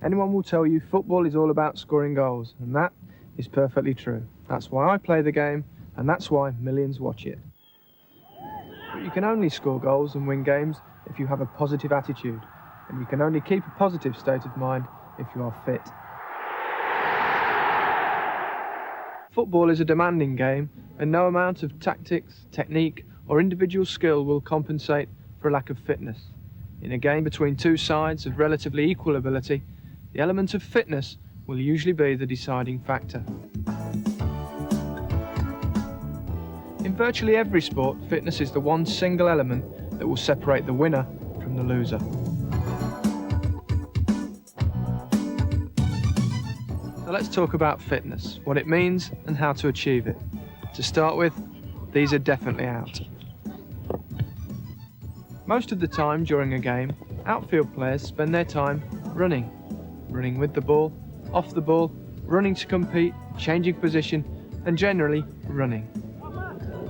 Anyone will tell you football is all about scoring goals, and that is perfectly true. That's why I play the game, and that's why millions watch it. But you can only score goals and win games if you have a positive attitude, and you can only keep a positive state of mind if you are fit. Football is a demanding game, and no amount of tactics, technique, or individual skill will compensate for a lack of fitness. In a game between two sides of relatively equal ability, the element of fitness will usually be the deciding factor. In virtually every sport, fitness is the one single element that will separate the winner from the loser. So let's talk about fitness, what it means and how to achieve it. To start with, these are definitely out. Most of the time during a game, outfield players spend their time running. Running with the ball, off the ball, running to compete, changing position, and generally running.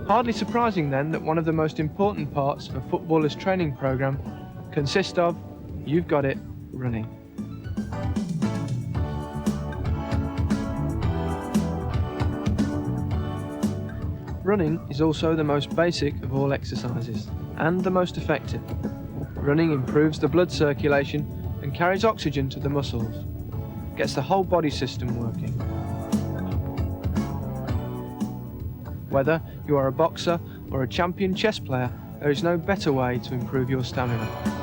Hardly surprising then that one of the most important parts of a footballer's training programme consists of, you've got it, running. Running is also the most basic of all exercises, and the most effective. Running improves the blood circulation and carries oxygen to the muscles, gets the whole body system working. Whether you are a boxer or a champion chess player, there is no better way to improve your stamina.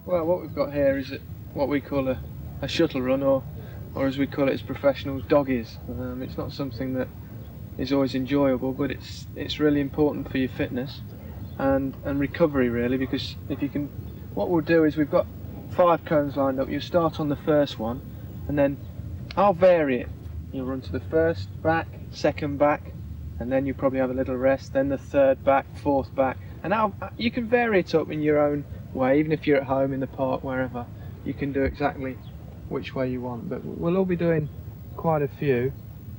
Well, what we've got here is what we call a shuttle run, or as we call it as professionals, doggies. It's not something that is always enjoyable, but it's really important for your fitness and recovery really, because if you can, what we'll do is we've got 5 cones lined up. You start on the first one, and then I'll vary it. You'll run to the first back, second back, and then you probably have a little rest, then the third back, fourth back, and you can vary it up in your own way. Even if you're at home, in the park, wherever, you can do exactly which way you want, but we'll all be doing quite a few,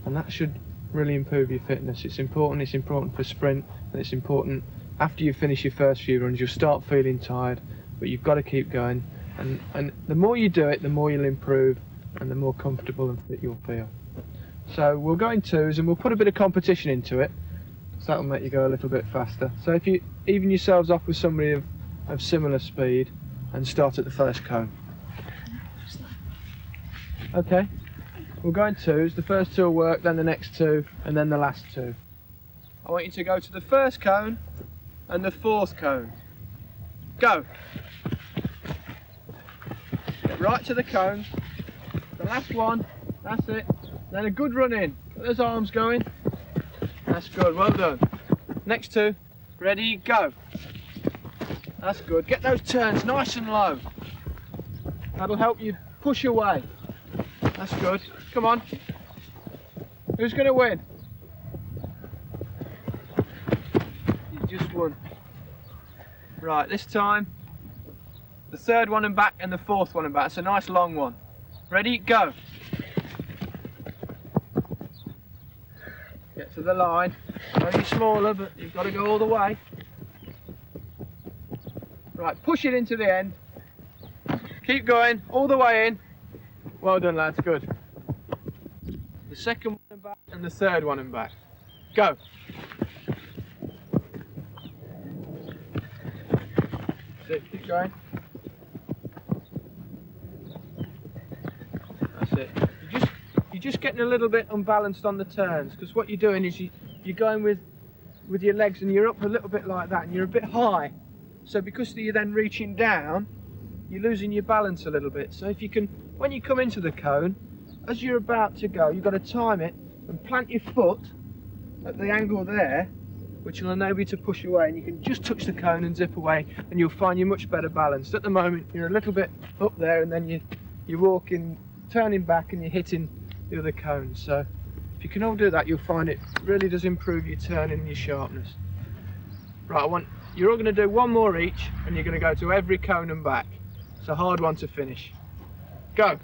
and that should really improve your fitness. It's important for sprint, and it's important after you finish your first few runs. You'll start feeling tired, but you've got to keep going, and the more you do it, the more you'll improve and the more comfortable and fit you'll feel. So we'll go in twos and we'll put a bit of competition into it, so that'll make you go a little bit faster. So if you even yourselves off with somebody of similar speed and start at the first cone. Okay, we'll go in twos. The first 2 will work, then the next 2, and then the last 2. I want you to go to the first cone and the 4th cone. Go. Get right to the cone. The last one, that's it. Then a good run in. Get those arms going. That's good, well done. Next 2, ready, go. That's good. Get those turns nice and low. That'll help you push away. That's good. Come on. Who's going to win? You just won. Right, this time, the 3rd one and back and the 4th one and back. It's a nice long one. Ready, go. Get to the line. Only smaller, but you've got to go all the way. Right, push it into the end. Keep going, all the way in. Well done, lads, good. The 2nd one and back and the 3rd one and back. Go. That's it, keep going. That's it. You're just getting a little bit unbalanced on the turns, because what you're doing is you're going with your legs and you're up a little bit like that and you're a bit high. So because you're then reaching down, you're losing your balance a little bit. So if you can, when you come into the cone, as you're about to go, you've got to time it and plant your foot at the angle there, which will enable you to push away, and you can just touch the cone and zip away, and you'll find you're much better balanced. At the moment, you're a little bit up there, and then you're walking, turning back, and you're hitting the other cone. So if you can all do that, you'll find it really does improve your turning and your sharpness. Right, you're all going to do one more each, and you're going to go to every cone and back. It's a hard one to finish. Go.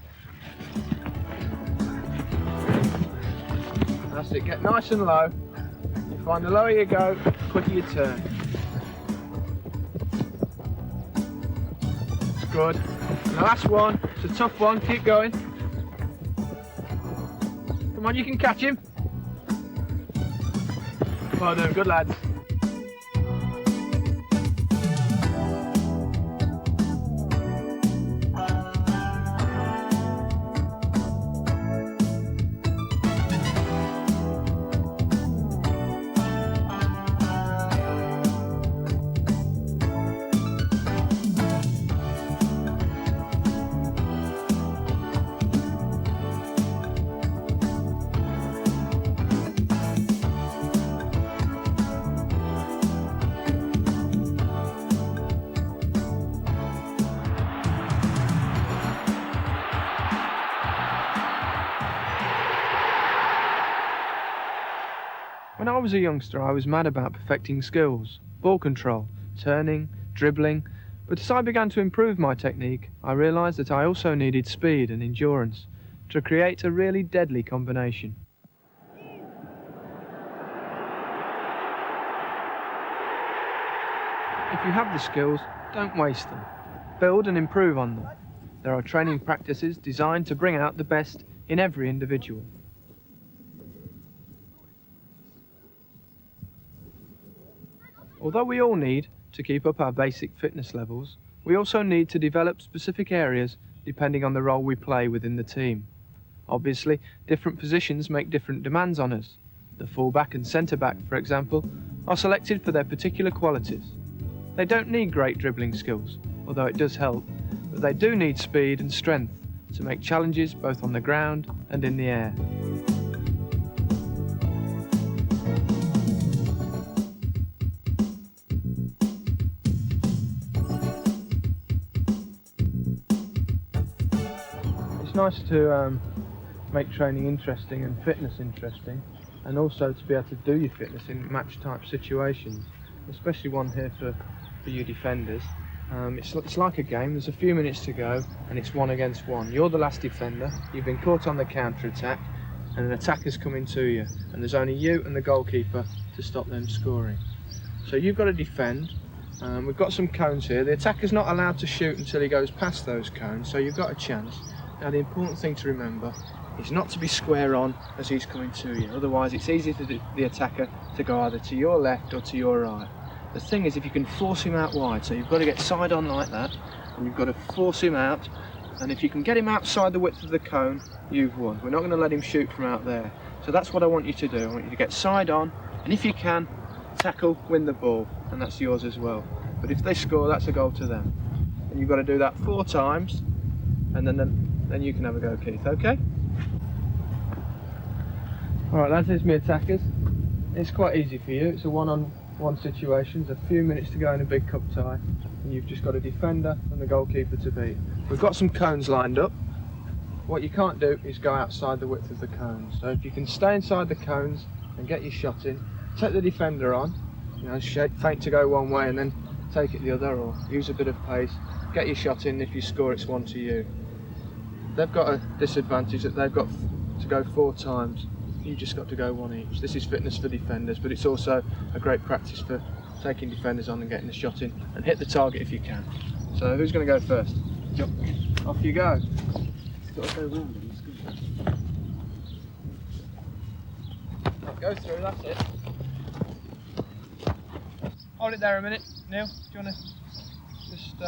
That's it, get nice and low. You find the lower you go, the quicker you turn. That's good. And the last one, it's a tough one, keep going. Come on, you can catch him. Well done, good lads. When I was a youngster, I was mad about perfecting skills, ball control, turning, dribbling, but as I began to improve my technique, I realised that I also needed speed and endurance to create a really deadly combination. If you have the skills, don't waste them. Build and improve on them. There are training practices designed to bring out the best in every individual. Although we all need to keep up our basic fitness levels, we also need to develop specific areas depending on the role we play within the team. Obviously, different positions make different demands on us. The fullback and centre-back, for example, are selected for their particular qualities. They don't need great dribbling skills, although it does help, but they do need speed and strength to make challenges both on the ground and in the air. It's nice to make training interesting and fitness interesting, and also to be able to do your fitness in match type situations, especially one here for you defenders. It's like a game. There's a few minutes to go and it's 1 against 1. You're the last defender, you've been caught on the counter attack and an attacker's coming to you, and there's only you and the goalkeeper to stop them scoring. So you've got to defend. We've got some cones here. The attacker's not allowed to shoot until he goes past those cones, so you've got a chance. Now the important thing to remember is not to be square on as he's coming to you, otherwise it's easy for the attacker to go either to your left or to your right. The thing is, if you can force him out wide, so you've got to get side on like that, and you've got to force him out, and if you can get him outside the width of the cone, you've won. We're not going to let him shoot from out there. So that's what I want you to do. I want you to get side on, and if you can, tackle, win the ball, and that's yours as well. But if they score, that's a goal to them. And you've got to do that 4 times, and then you can have a go, Keith, okay? Alright lads, here's my attackers. It's quite easy for you. It's a 1-on-1 situation. There's a few minutes to go in a big cup tie, and you've just got a defender and the goalkeeper to beat. We've got some cones lined up. What you can't do is go outside the width of the cones. So if you can stay inside the cones and get your shot in, take the defender on, feint to go one way and then take it the other, or use a bit of pace, get your shot in. If you score, it's 1 to you. They've got a disadvantage that they've got to go 4 times. You've just got to go 1 each. This is fitness for defenders, but it's also a great practice for taking defenders on and getting the shot in, and hit the target if you can. So who's going to go first? Jump. Off you go. It's got to go round. Go through, that's it. Hold it there a minute, Neil. Do you want to just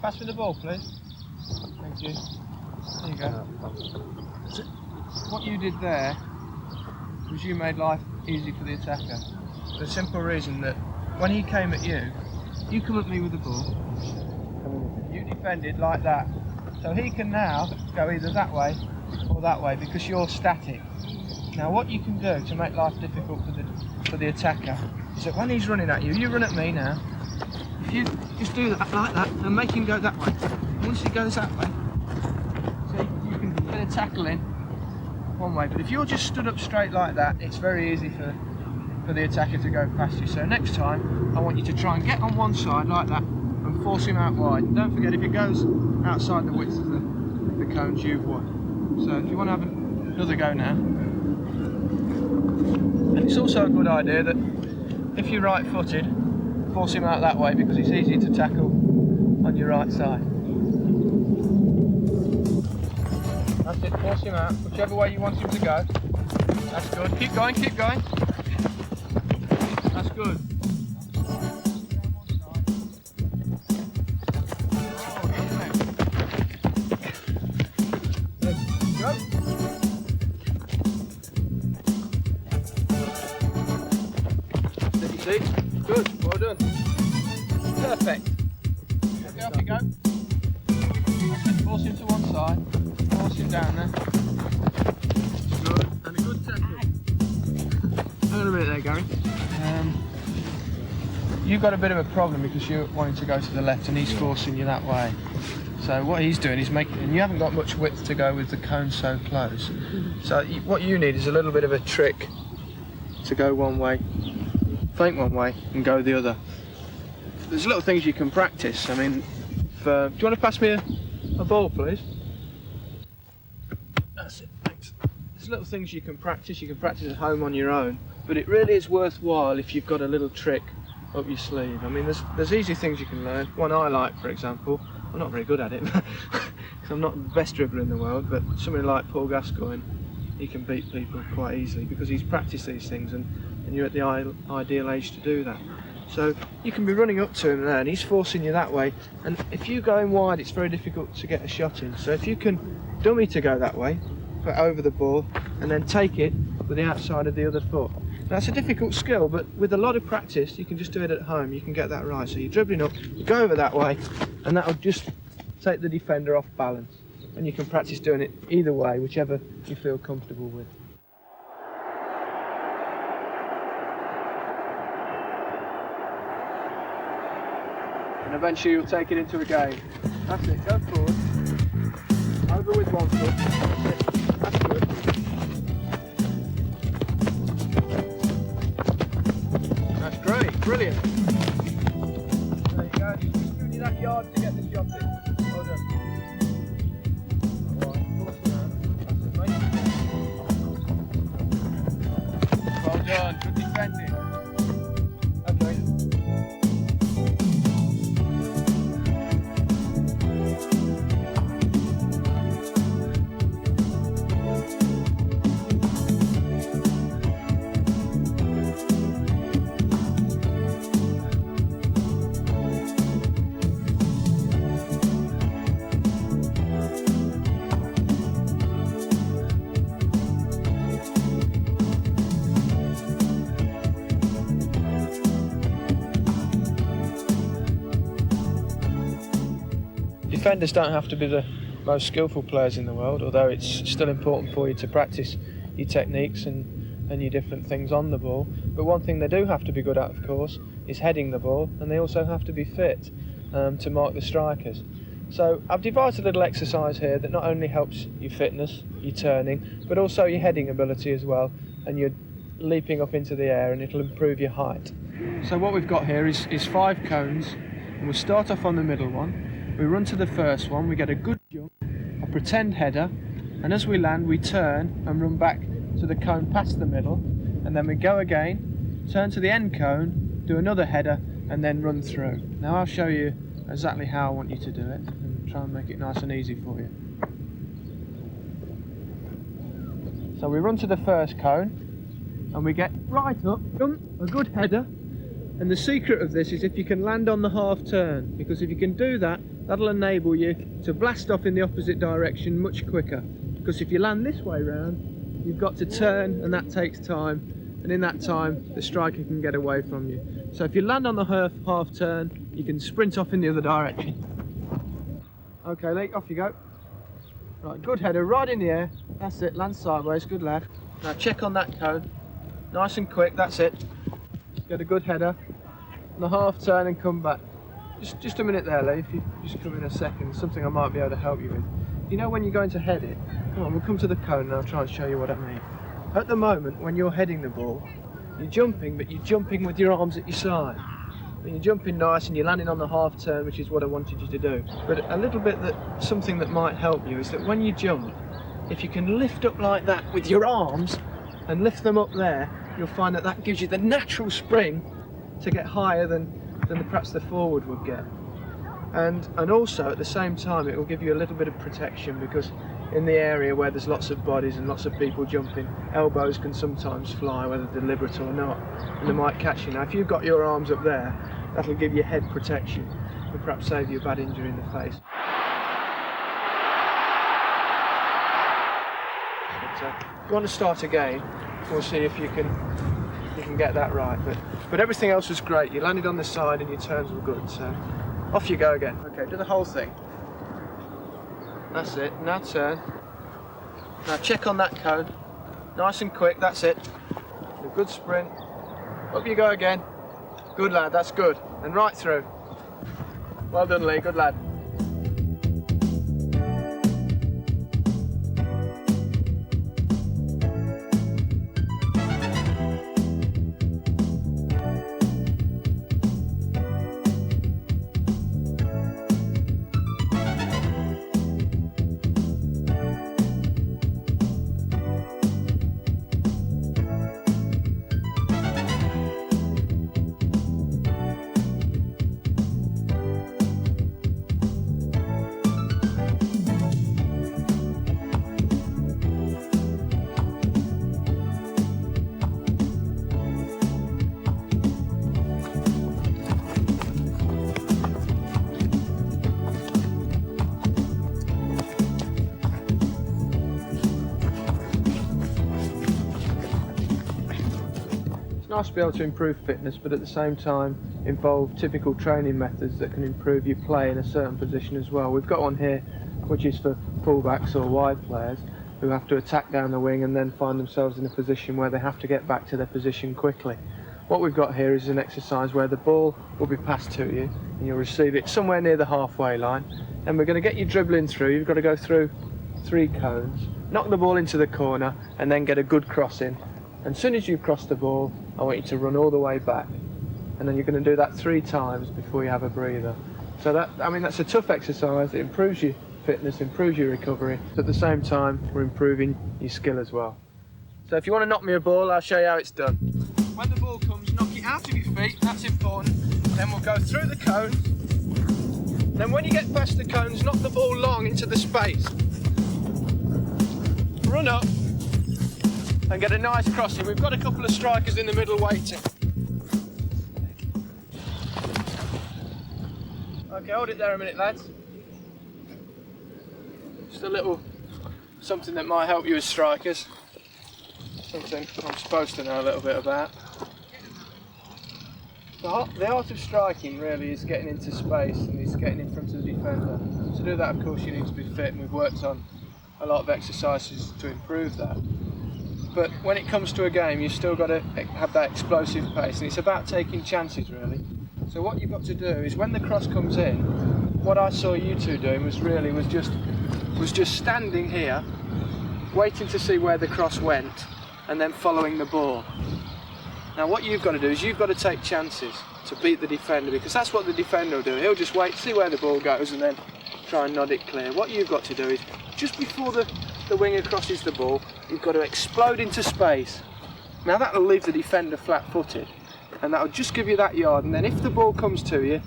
pass me the ball, please? Thank you. There you go. So, what you did there was you made life easy for the attacker. For the simple reason that when he came at you, you come at me with the ball, you defended like that. So he can now go either that way or that way because you're static. Now what you can do to make life difficult for the attacker is that when he's running at you, you run at me now. If you just do that like that and make him go that way, and once he goes that way, see, you can get a tackle in one way. But if you're just stood up straight like that, it's very easy for the attacker to go past you. So next time, I want you to try and get on one side like that and force him out wide. And don't forget, if it goes outside the width of the cones, you've won. So if you want to have another go now. And it's also a good idea that if you're right-footed, force him out that way because it's easier to tackle on your right side. That's it, force him out, whichever way you want him to go. That's good, keep going, keep going. That's good. Go. Steady seat. Good, well done. Perfect. Okay, off you go. Force him to one side. Force him down there. Good. And a good tackle. Hang on a minute there, Gary. You've got a bit of a problem because you're wanting to go to the left and he's forcing you that way. So what he's doing is making, and you haven't got much width to go with the cone so close. So what you need is a little bit of a trick to go one way, feint one way and go the other. There's little things you can practice. I mean, do you want to pass me a ball, please? That's it, thanks. There's little things you can practice at home on your own, but it really is worthwhile if you've got a little trick up your sleeve. I mean, there's easy things you can learn. One I like, for example, I'm not very good at it because I'm not the best dribbler in the world, but somebody like Paul Gascoigne, he can beat people quite easily because he's practiced these things and you're at the ideal age to do that. So you can be running up to him there and he's forcing you that way, and if you go in wide it's very difficult to get a shot in. So if you can dummy to go that way, put over the ball and then take it with the outside of the other foot. That's a difficult skill, but with a lot of practice you can just do it at home, you can get that right. So you're dribbling up, you go over that way and that'll just take the defender off balance, and you can practice doing it either way, whichever you feel comfortable with. And eventually you'll take it into a game. That's it, go forward, over with one foot, that's it, that's good. That's great, brilliant. There you go, just giving you that yard to get the shot in. Well done. Alright, force it out. That's it, mate. Well done, good defending. Okay. Defenders don't have to be the most skillful players in the world, although it's still important for you to practice your techniques and your different things on the ball. But one thing they do have to be good at, of course, is heading the ball, and they also have to be fit to mark the strikers. So I've devised a little exercise here that not only helps your fitness, your turning, but also your heading ability as well, and you're leaping up into the air, and it'll improve your height. So what we've got here is 5 cones, and we'll start off on the middle one. We run to the first one, we get a good jump, a pretend header, and as we land we turn and run back to the cone past the middle, and then we go again, turn to the end cone, do another header, and then run through. Now I'll show you exactly how I want you to do it and try and make it nice and easy for you. So we run to the first cone and we get right up, jump, a good header, and the secret of this is if you can land on the half turn, because if you can do that, that'll enable you to blast off in the opposite direction much quicker. Because if you land this way round, you've got to turn, and that takes time, and in that time the striker can get away from you. So if you land on the half turn, you can sprint off in the other direction. Okay, Lee, off you go. Right, good header, right in the air. That's it, land sideways, good lad. Now check on that cone. Nice and quick, that's it. Get a good header. And a half turn and come back. Just a minute there, Lee, if you just come in a second, something I might be able to help you with. You know when you're going to head it, come on, we'll come to the cone and I'll try and show you what I mean. At the moment, when you're heading the ball, you're jumping, but you're jumping with your arms at your side. And you're jumping nice and you're landing on the half turn, which is what I wanted you to do. But a little bit something that might help you is that when you jump, if you can lift up like that with your arms and lift them up there, you'll find that that gives you the natural spring to get higher than perhaps the forward would get. And also at the same time it will give you a little bit of protection, because in the area where there's lots of bodies and lots of people jumping, elbows can sometimes fly, whether deliberate or not, and they might catch you. Now if you've got your arms up there, that'll give you head protection and perhaps save you a bad injury in the face. But, if you want to start again, we'll see if you can get that right. But everything else was great. You landed on the side and your turns were good, so off you go again. Okay, do the whole thing. That's it, now turn. Now check on that cone. Nice and quick, that's it. A good sprint. Up you go again. Good lad, that's good. And right through. Well done, Lee, good lad. Nice to be able to improve fitness, but at the same time involve typical training methods that can improve your play in a certain position as well. We've got one here which is for fullbacks or wide players who have to attack down the wing and then find themselves in a position where they have to get back to their position quickly. What we've got here is an exercise where the ball will be passed to you and you'll receive it somewhere near the halfway line, and we're going to get you dribbling through. You've got to go through 3 cones, knock the ball into the corner and then get a good cross in. And as soon as you've crossed the ball, I want you to run all the way back, and then you're going to do that 3 times before you have a breather. So that's a tough exercise. It improves your fitness, improves your recovery. At the same time, we're improving your skill as well. So if you want to knock me a ball, I'll show you how it's done. When the ball comes, knock it out of your feet, that's important. Then we'll go through the cones. Then when you get past the cones, knock the ball long into the space. Run up and get a nice crossing. We've got a couple of strikers in the middle waiting. Okay, hold it there a minute, lads. Just a little something that might help you as strikers. Something I'm supposed to know a little bit about. The art of striking really is getting into space and is getting in front of the defender. To do that, of course, you need to be fit, and we've worked on a lot of exercises to improve that. But when it comes to a game, you've still got to have that explosive pace, and it's about taking chances really. So what you've got to do is when the cross comes in, what I saw you two doing was just standing here, waiting to see where the cross went, and then following the ball. Now what you've got to do is you've got to take chances to beat the defender, because that's what the defender will do. He'll just wait, see where the ball goes, and then try and nod it clear. What you've got to do is just before the winger crosses the ball, you've got to explode into space. Now that'll leave the defender flat-footed, and that'll just give you that yard, and then if the ball comes to you,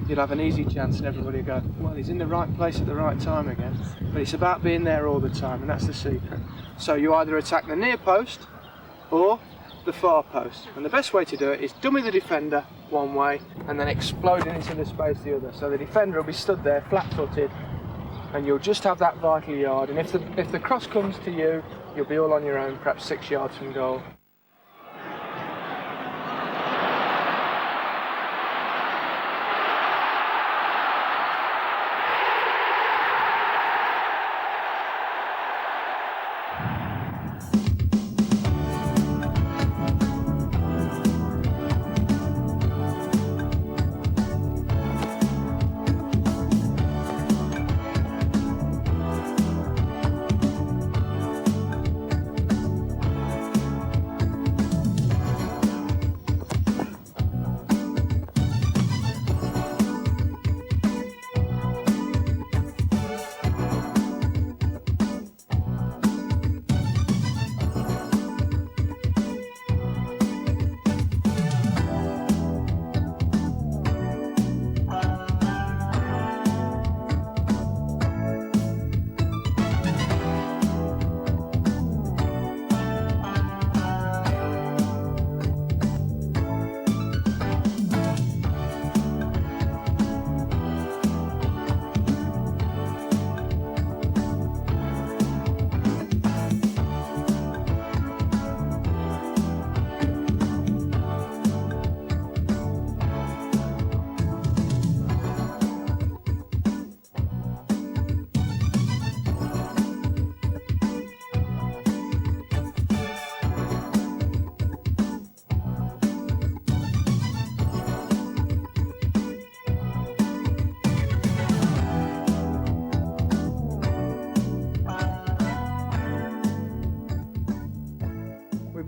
you'll have an easy chance and everybody will go, well, he's in the right place at the right time again. But it's about being there all the time, and that's the secret. So you either attack the near post or the far post, and the best way to do it is dummy the defender one way and then exploding into the space the other. So the defender will be stood there flat-footed, and you'll just have that vital yard, and if the cross comes to you, you'll be all on your own, perhaps 6 yards from goal.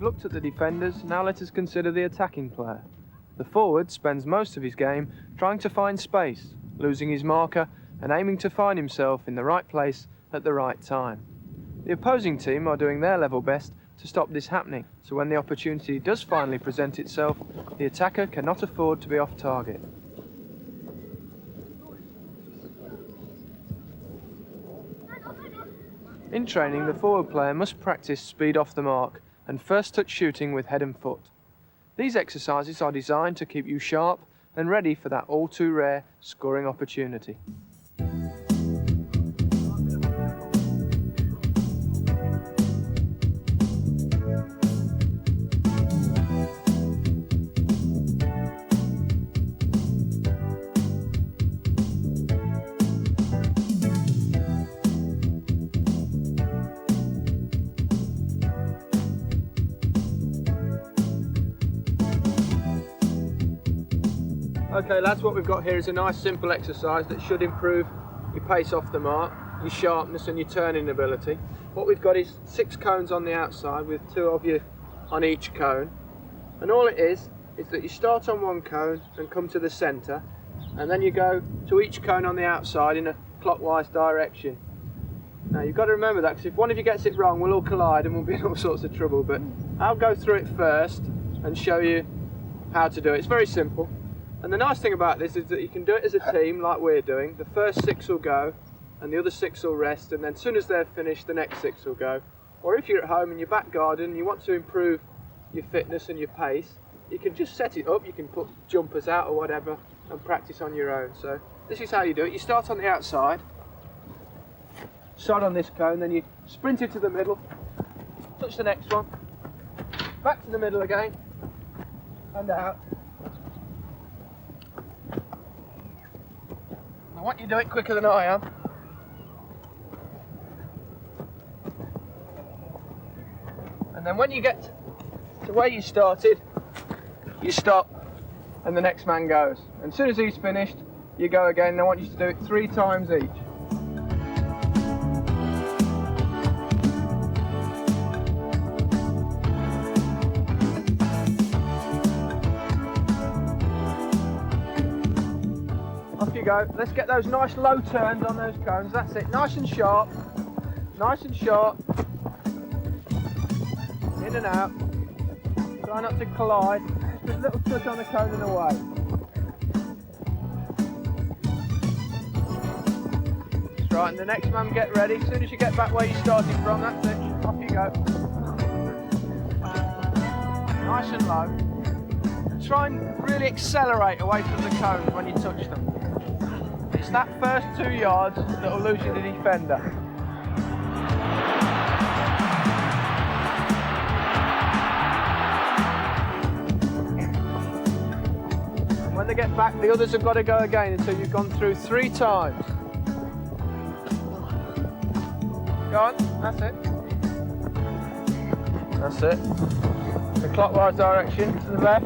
looked at the defenders, now let us consider the attacking player. The forward spends most of his game trying to find space, losing his marker and aiming to find himself in the right place at the right time. The opposing team are doing their level best to stop this happening, so when the opportunity does finally present itself, the attacker cannot afford to be off target. In training, the forward player must practice speed off the mark and first touch shooting with head and foot. These exercises are designed to keep you sharp and ready for that all too rare scoring opportunity. Okay lads, what we've got here is a nice simple exercise that should improve your pace off the mark, your sharpness and your turning ability. What we've got is 6 cones on the outside with 2 of you on each cone, and all it is that you start on one cone and come to the centre, and then you go to each cone on the outside in a clockwise direction. Now you've got to remember that, because if one of you gets it wrong we'll all collide and we'll be in all sorts of trouble, but I'll go through it first and show you how to do it. It's very simple. And the nice thing about this is that you can do it as a team like we're doing. The first 6 will go and the other 6 will rest, and then as soon as they're finished the next 6 will go. Or if you're at home in your back garden and you want to improve your fitness and your pace, you can just set it up, you can put jumpers out or whatever and practice on your own. So this is how you do it. You start on the outside, start on this cone, then you sprint it to the middle, touch the next one, back to the middle again and out. I want you to do it quicker than I am. And then when you get to where you started, you stop and the next man goes. And as soon as he's finished, you go again, and I want you to do it 3 times each. Off you go. Let's get those nice low turns on those cones. That's it. Nice and sharp. Nice and sharp. In and out. Try not to collide. Just a little touch on the cone and away. That's right. And the next man get ready. As soon as you get back where you started from, that's it. Off you go. Nice and low. Try and really accelerate away from the cones when you touch them. It's that first 2 yards that will lose you the defender. And when they get back, the others have got to go again until you've gone through 3 times. Go on, that's it. That's it. The clockwise direction to the left.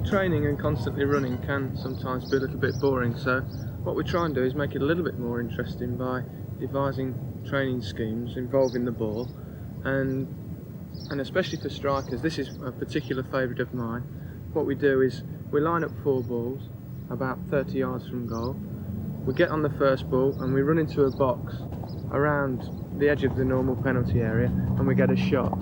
Training and constantly running can sometimes be a little bit boring, so what we try and do is make it a little bit more interesting by devising training schemes involving the ball, and especially for strikers, this is a particular favourite of mine. What we do is we line up 4 balls about 30 yards from goal. We get on the first ball and we run into a box around the edge of the normal penalty area and we get a shot,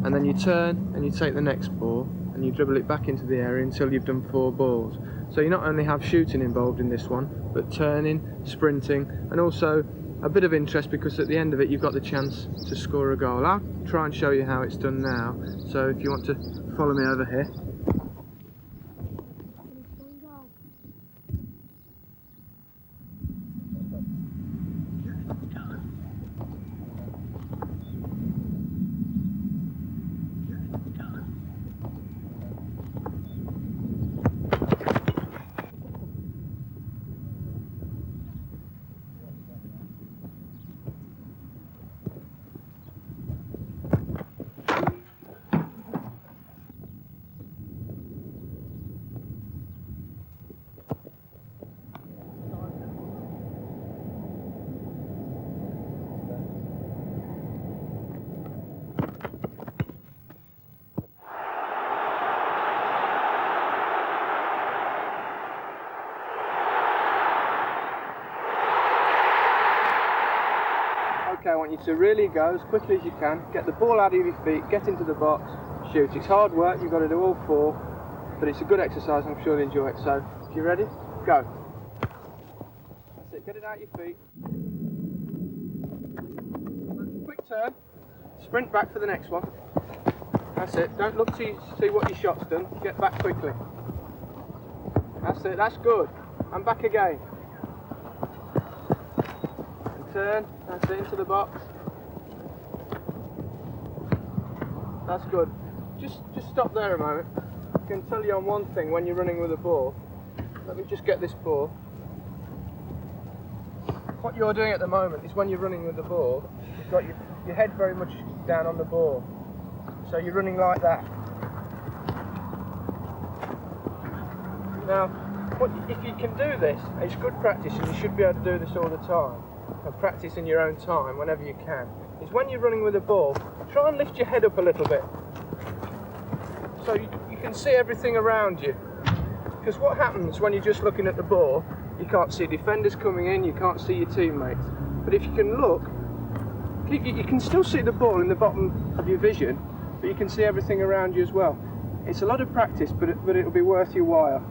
and then you turn and you take the next ball and you dribble it back into the area until you've done 4 balls. So you not only have shooting involved in this one, but turning, sprinting, and also a bit of interest, because at the end of it you've got the chance to score a goal. I'll try and show you how it's done now, so if you want to follow me over here. Okay, I want you to really go as quickly as you can, get the ball out of your feet, get into the box, shoot. It's hard work, you've got to do all 4, but it's a good exercise and I'm sure you'll enjoy it. So, if you're ready, go. That's it, get it out your feet. Quick turn, sprint back for the next one. That's it, don't look to see what your shot's done, get back quickly. That's it, that's good. And back again. And turn, that's it, into the box. That's good. Just stop there a moment. I can tell you on one thing when you're running with a ball. Let me just get this ball. What you're doing at the moment is when you're running with the ball, you've got your head very much down on the ball. So you're running like that. Now, if you can do this, it's good practice and you should be able to do this all the time. And practice in your own time whenever you can. Is when you're running with a ball, try and lift your head up a little bit. So you can see everything around you. Because what happens when you're just looking at the ball, you can't see defenders coming in, you can't see your teammates. But if you can look, you can still see the ball in the bottom of your vision, but you can see everything around you as well. It's a lot of practice, but it'll be worth your while.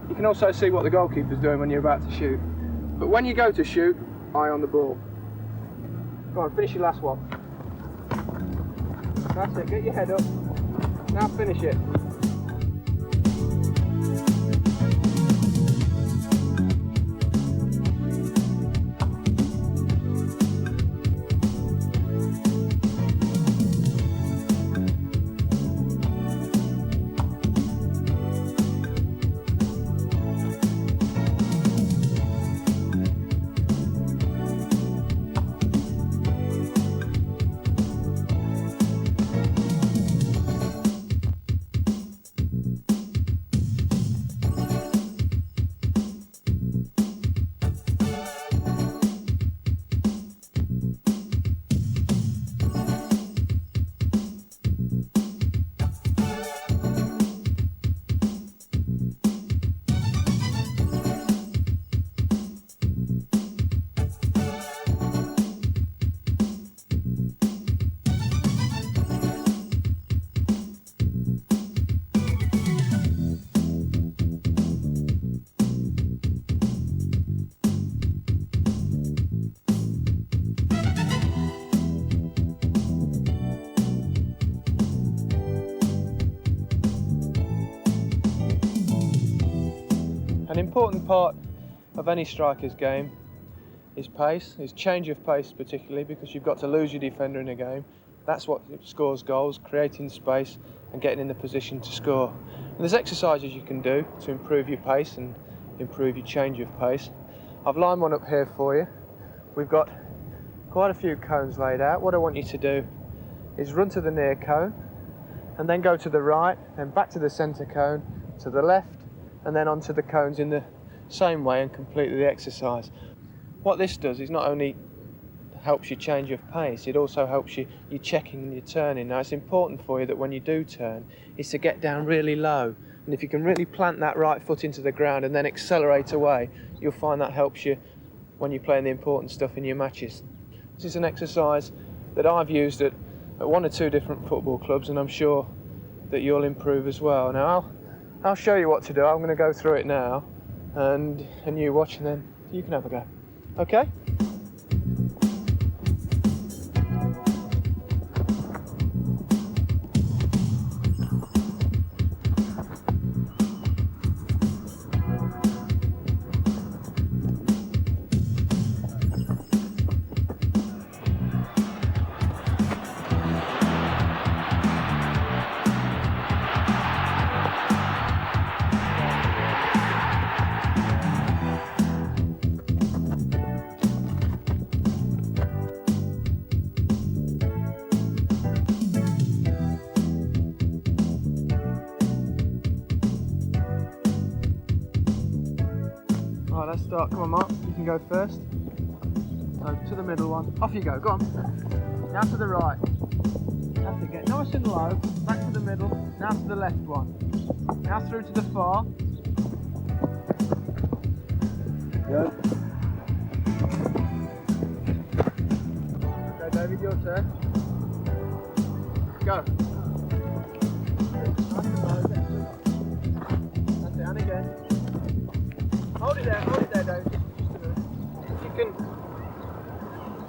You can also see what the goalkeeper's doing when you're about to shoot. But when you go to shoot, eye on the ball. Go on, finish your last one. That's it, get your head up. Now finish it. An important part of any striker's game is pace, is change of pace particularly, because you've got to lose your defender in a game. That's what scores goals, creating space and getting in the position to score. And there's exercises you can do to improve your pace and improve your change of pace. I've lined one up here for you. We've got quite a few cones laid out. What I want you to do is run to the near cone and then go to the right, then back to the centre cone, to the left, and then onto the cones in the same way and complete the exercise. What this does is not only helps you change your pace, it also helps you checking and your turning. Now it's important for you that when you do turn, is to get down really low. And if you can really plant that right foot into the ground and then accelerate away, you'll find that helps you when you're playing the important stuff in your matches. This is an exercise that I've used at 1 or 2 different football clubs, and I'm sure that you'll improve as well. Now I'll show you what to do. I'm going to go through it now, and you watch, and then you can have a go. Okay? Right, let's start. Come on, Mark, you can go first. So, to the middle one. Off you go, go on. Now to the right. That's it, get nice and low. Back to the middle. Now to the left one. Now through to the far. Good. David, your turn. Go. That's it, and again. Hold it there, David. Just a minute. If you can,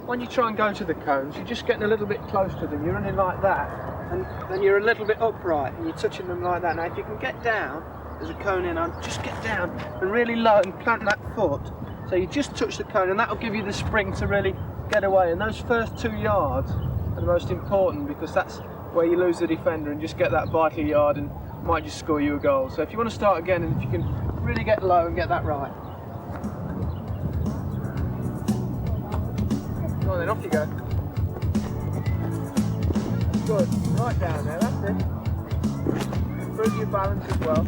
when you try and go to the cones, you're just getting a little bit close to them. You're running like that, and then you're a little bit upright, and you're touching them like that. Now, if you can get down, there's a cone in on, just get down and really low and plant that foot. So you just touch the cone, and that'll give you the spring to really get away. And those first 2 yards are the most important, because that's where you lose the defender and just get that vital yard and might just score you a goal. So if you want to start again, and if you can really get low and get that right. Come on then, off you go. Good, right down there, that's it. Improve your balance as well.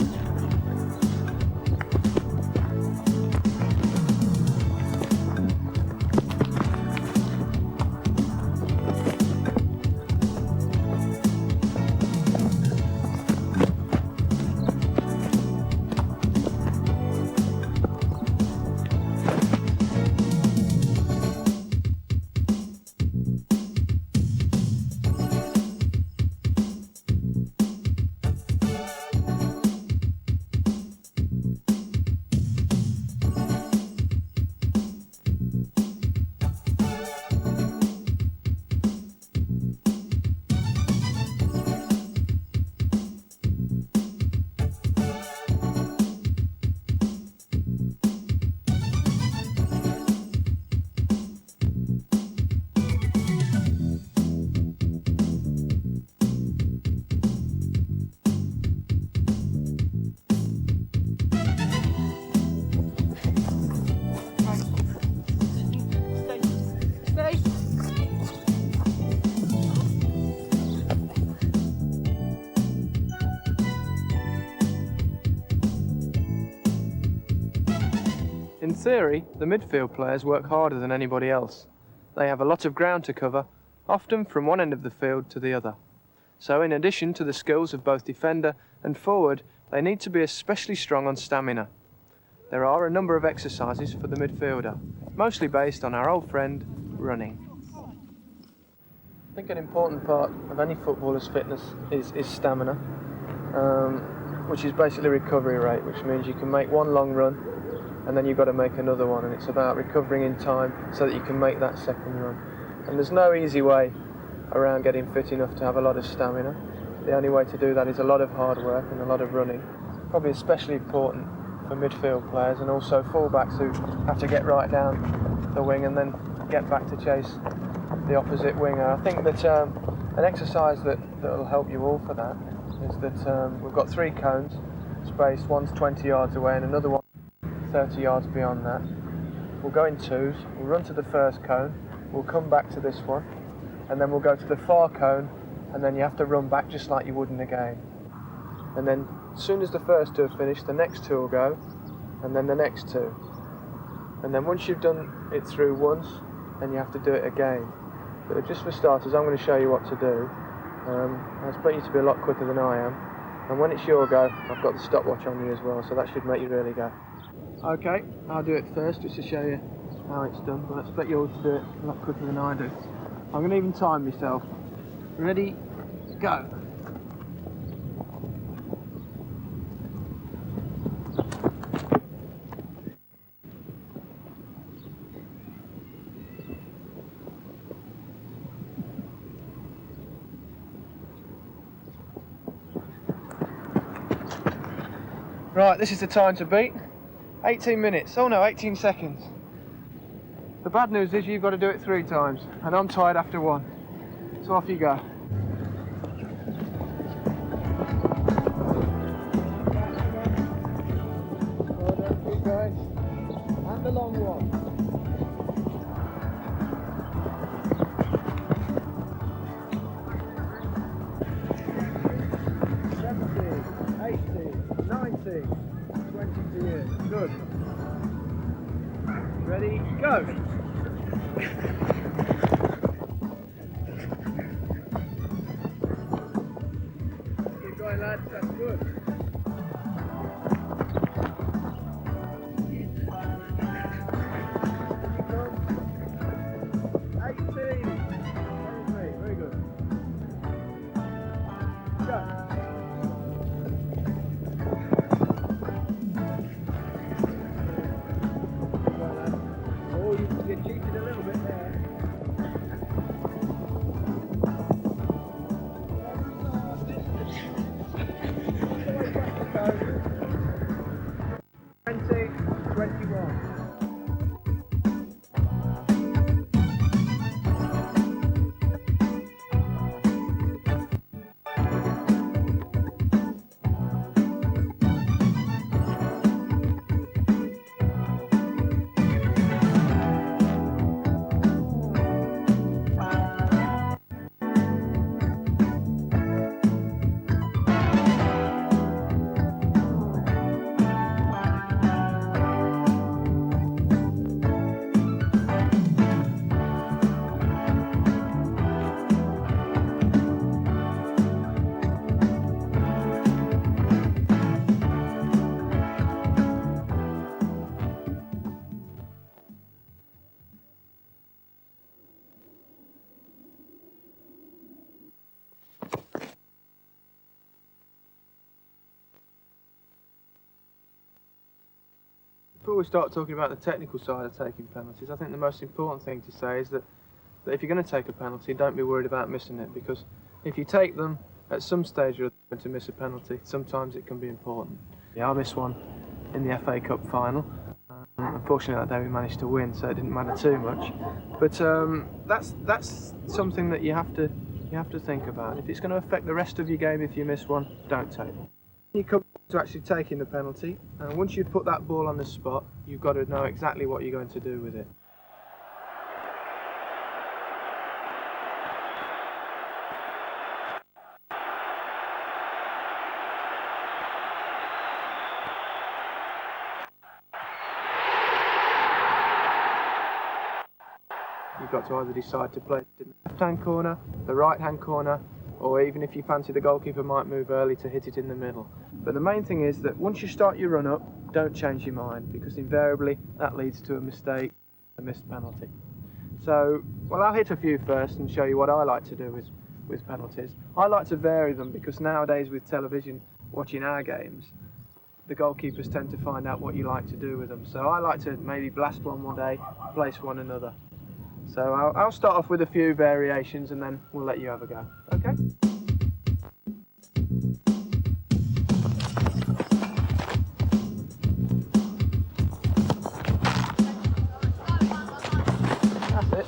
In theory, the midfield players work harder than anybody else. They have a lot of ground to cover, often from one end of the field to the other. So in addition to the skills of both defender and forward, they need to be especially strong on stamina. There are a number of exercises for the midfielder, mostly based on our old friend, running. I think an important part of any footballer's fitness is stamina, which is basically recovery rate, which means you can make one long run and then you've got to make another one, and it's about recovering in time so that you can make that second run. And there's no easy way around getting fit enough to have a lot of stamina. The only way to do that is a lot of hard work and a lot of running. Probably especially important for midfield players and also fullbacks who have to get right down the wing and then get back to chase the opposite winger. I think that an exercise that will help you all for that is that we've got 3 cones spaced, one's 20 yards away and another one 30 yards beyond that. We'll go in twos, we'll run to the first cone, we'll come back to this one, and then we'll go to the far cone, and then you have to run back just like you would in a game. And then as soon as the first 2 are finished, the next 2 will go, and then the next 2. And then once you've done it through once, then you have to do it again. But just for starters, I'm going to show you what to do. I expect you to be a lot quicker than I am. And when it's your go, I've got the stopwatch on you as well, so that should make you really go. Okay, I'll do it first just to show you how it's done, but I expect you all to do it a lot quicker than I do. I'm going to even time myself. Ready, go. Right, this is the time to beat. 18 minutes, oh no, 18 seconds. The bad news is you've got to do it 3 times, and I'm tired after 1. So off you go. Well done, keep going. And the long one. 19, 20 to you. Good. Ready, go. Keep going, lads. That's good. Keep going. 18. Oh, you cheated a little bit there. 2021. Before we start talking about the technical side of taking penalties, I think the most important thing to say is that if you're going to take a penalty, don't be worried about missing it, because if you take them, at some stage you're going to miss a penalty. Sometimes it can be important. Yeah, I missed one in the FA Cup final. Unfortunately that day we managed to win, so it didn't matter too much. But that's something that you have to think about. If it's going to affect the rest of your game if you miss one, don't take it. You come to actually taking the penalty, and once you've put that ball on the spot, you've got to know exactly what you're going to do with it. You've got to either decide to play it in the left-hand corner, the right-hand corner, or even if you fancy the goalkeeper might move early, to hit it in the middle. But the main thing is that once you start your run-up, don't change your mind, because invariably that leads to a mistake, a missed penalty. So, well, I'll hit a few first and show you what I like to do with penalties. I like to vary them, because nowadays with television watching our games, the goalkeepers tend to find out what you like to do with them. So I like to maybe blast one day, place one another. So I'll start off with a few variations and then we'll let you have a go. Okay? That's it.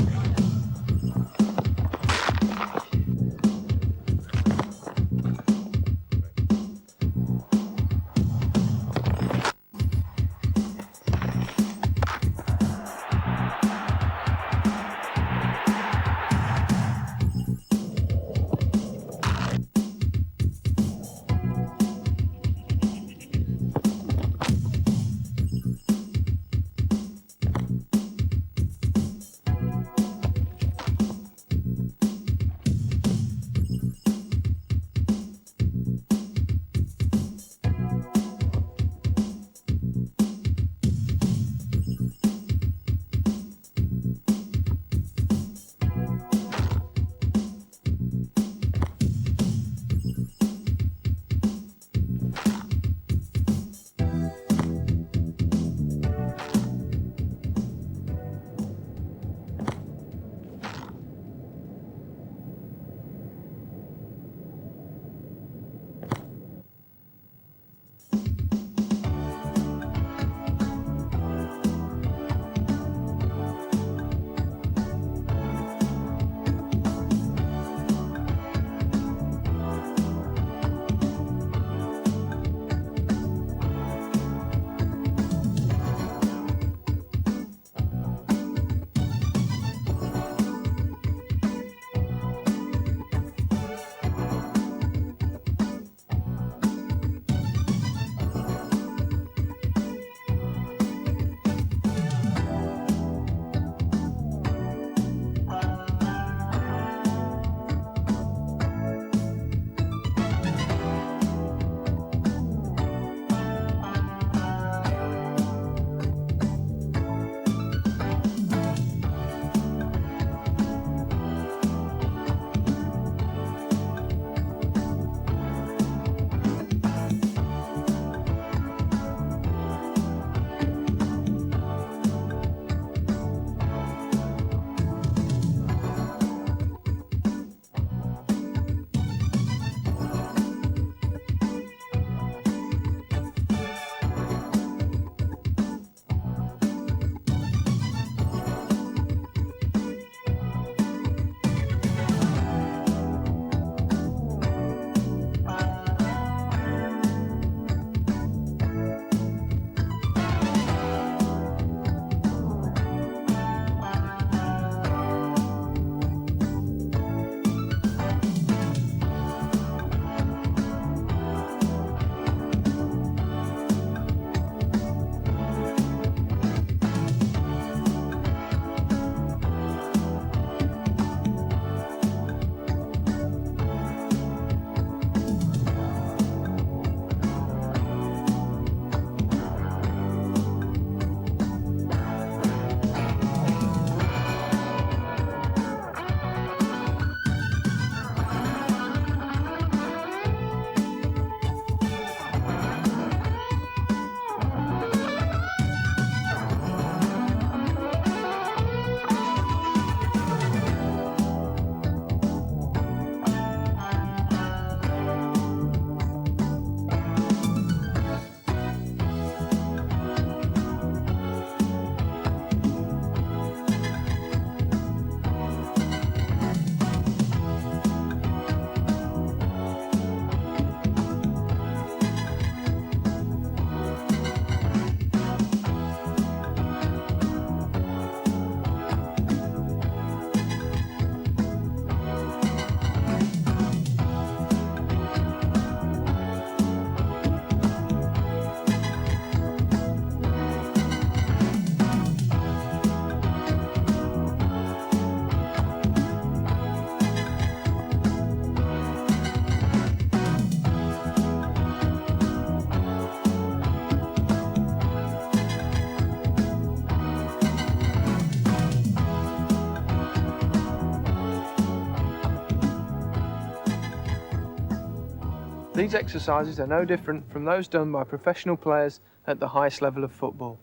These exercises are no different from those done by professional players at the highest level of football.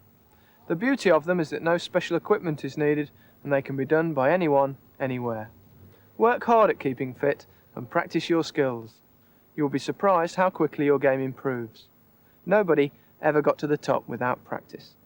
The beauty of them is that no special equipment is needed and they can be done by anyone, anywhere. Work hard at keeping fit and practice your skills. You will be surprised how quickly your game improves. Nobody ever got to the top without practice.